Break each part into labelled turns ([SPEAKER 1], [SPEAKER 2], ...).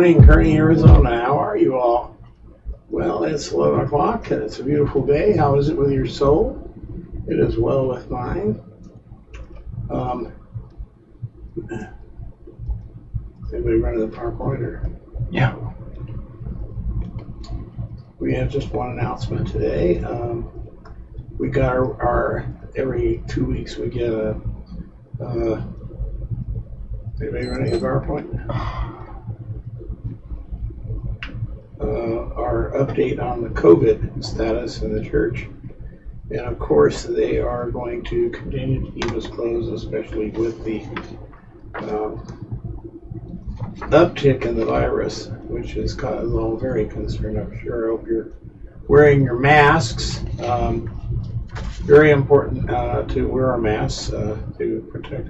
[SPEAKER 1] morning, Kearney, Arizona. How are you all? Well, it's 11 o'clock and it's a beautiful day. How is it with your soul? It is well with mine. Is anybody running the PowerPoint or?
[SPEAKER 2] Yeah.
[SPEAKER 1] We have just one announcement today. We got our every 2 weeks we get a anybody running the PowerPoint? Our update on the COVID status in the church. And of course, they are going to continue to keep us closed, especially with the uptick in the virus, which has got us all very concerned. I'm sure. I hope you're wearing your masks. Very important to wear our masks to protect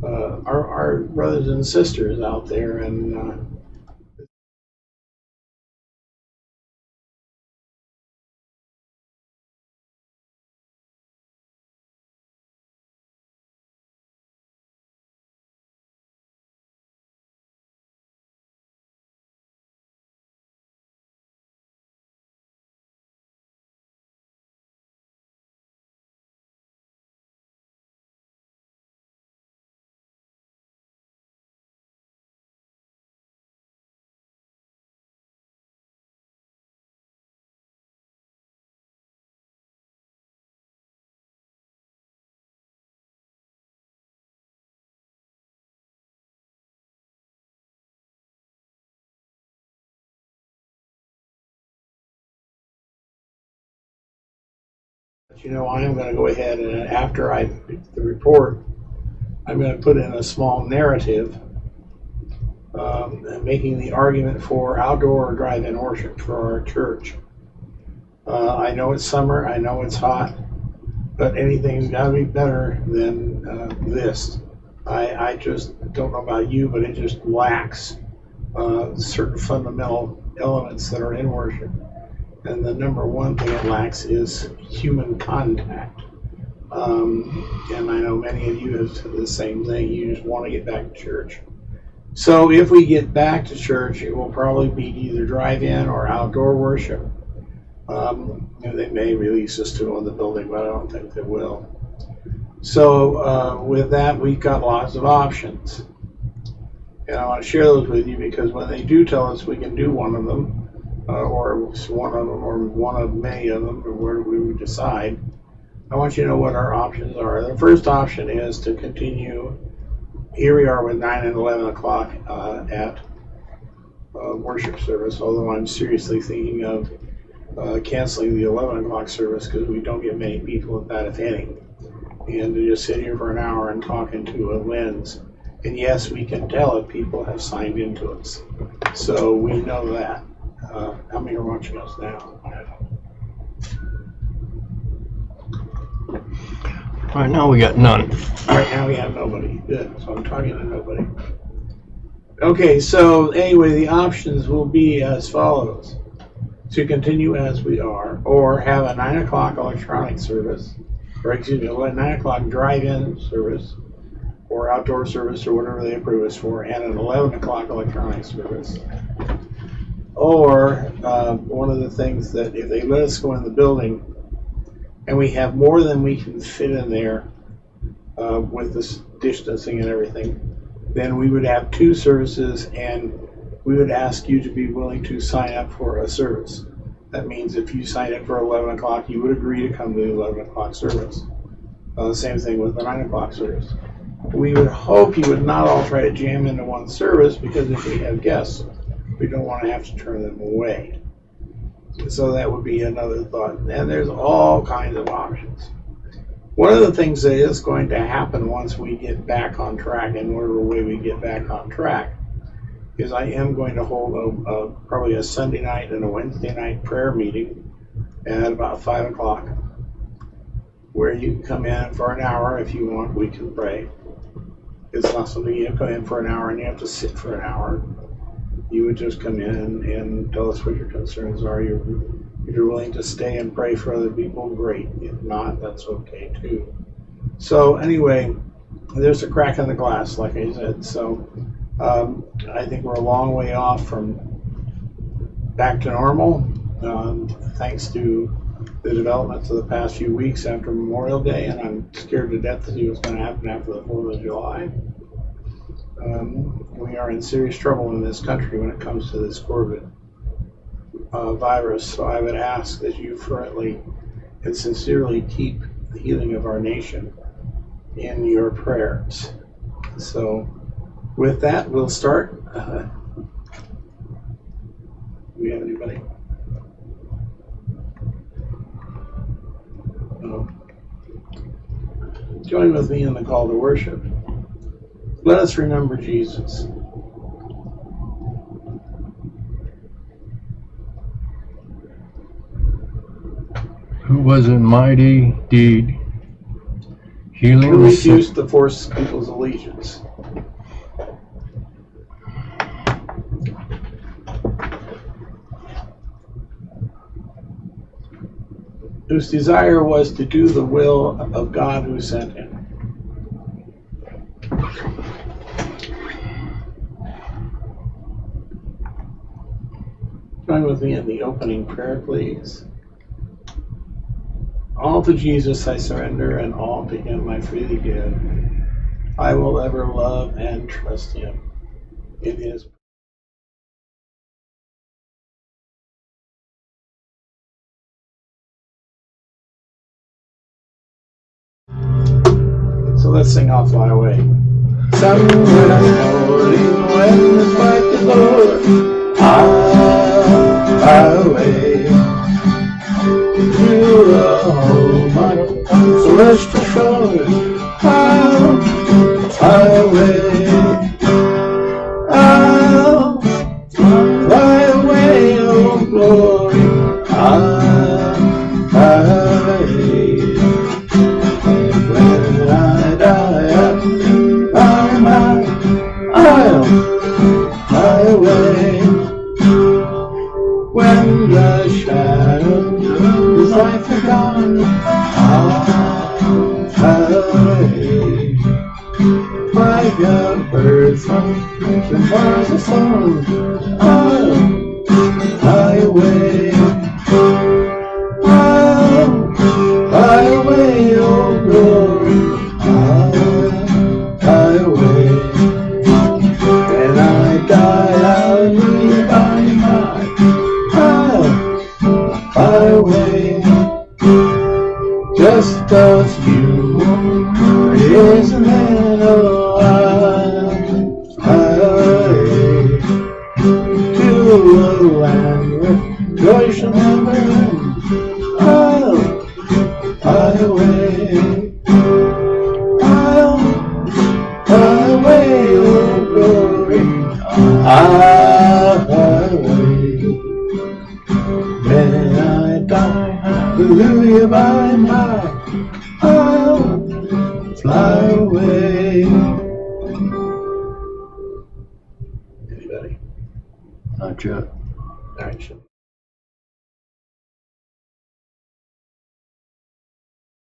[SPEAKER 1] our brothers and sisters out there. And you know, I am going to go ahead and after I pick the report, I'm going to put in a small narrative making the argument for outdoor drive-in worship for our church. I know it's summer, I know it's hot, but anything's got to be better than this. I just don't know about you, but it just lacks certain fundamental elements that are in worship. And the number one thing it lacks is human contact. And I know many of you have said the same thing. You just want to get back to church. So if we get back to church, it will probably be either drive-in or outdoor worship. They may release us to in the building, but I don't think they will. So with that, we've got lots of options. And I want to share those with you because when they do tell us we can do one of them, or one of them, or one of many of them, or where we would decide, I want you to know what our options are. The first option is to continue. Here we are with 9 and 11 o'clock at worship service, although I'm seriously thinking of canceling the 11 o'clock service because we don't get many people at that, if any. And to just sit here for an hour and talk into a lens. And yes, we can tell if people have signed into us. So we know that. How many are watching us now?
[SPEAKER 2] Right now we got none.
[SPEAKER 1] Right now we have nobody. Good. So I'm talking to nobody. Okay, so anyway, the options will be as follows. To continue as we are, or have a 9 o'clock electronic service, or excuse me, a 9 o'clock drive-in service, or outdoor service, or whatever they approve us for, and an 11 o'clock electronic service. Or one of the things that if they let us go in the building and we have more than we can fit in there with this distancing and everything, then we would have 2 services and we would ask you to be willing to sign up for a service. That means if you sign up for 11 o'clock, you would agree to come to the 11 o'clock service. Same thing with the 9 o'clock service. We would hope you would not all try to jam into one service because if we have guests, we don't want to have to turn them away. So that would be another thought. And there's all kinds of options. One of the things that is going to happen once we get back on track, in whatever way we get back on track, is I am going to hold probably a Sunday night and a Wednesday night prayer meeting at about 5 o'clock, where you can come in for an hour if you want. We can pray. It's not something you come in for an hour and you have to sit for an hour. You would just come in and tell us what your concerns are. If you're willing to stay and pray for other people, great. If not, that's okay too. So anyway, there's a crack in the glass, like I said. So I think we're a long way off from back to normal, thanks to the developments of the past few weeks after Memorial Day, and I'm scared to death to see what's going to happen after the 4th of July. We are in serious trouble in this country when it comes to this COVID virus, so I would ask that you fervently and sincerely keep the healing of our nation in your prayers. So with that, we'll start. Do we have anybody? No. Join with me in the call to worship. Let us remember Jesus.
[SPEAKER 2] Who was in mighty deed,
[SPEAKER 1] Who
[SPEAKER 2] healing the sick.
[SPEAKER 1] refused to force people's allegiance? Whose desire was to do the will of God who sent him. Join with me in the opening prayer, please. All to Jesus I surrender, and all to him I freely give. I will ever love and trust him in his. So let's sing I'll Fly Away. Somewhere morning when the fight is over, I'll fly away to the home on celestial shores. I'll fly away. I'll fly away, oh glory. I'll fly away. When I die, I'll fly away. When the shadows of life are gone, I'll fly away. Like a bird from Mars and sun, I'll fly away. I'll fly away, oh glory. I'll fly away. When I die, I'll leave by my. I'll fly away. Just as you is a man, oh, I'll fly away to a land where joy shall never end. I'll fly away. I'll fly away, oh glory. I'll fly away. When I die, hallelujah, by and by, I'll fly away. Anybody?
[SPEAKER 2] Not yet.
[SPEAKER 1] All right,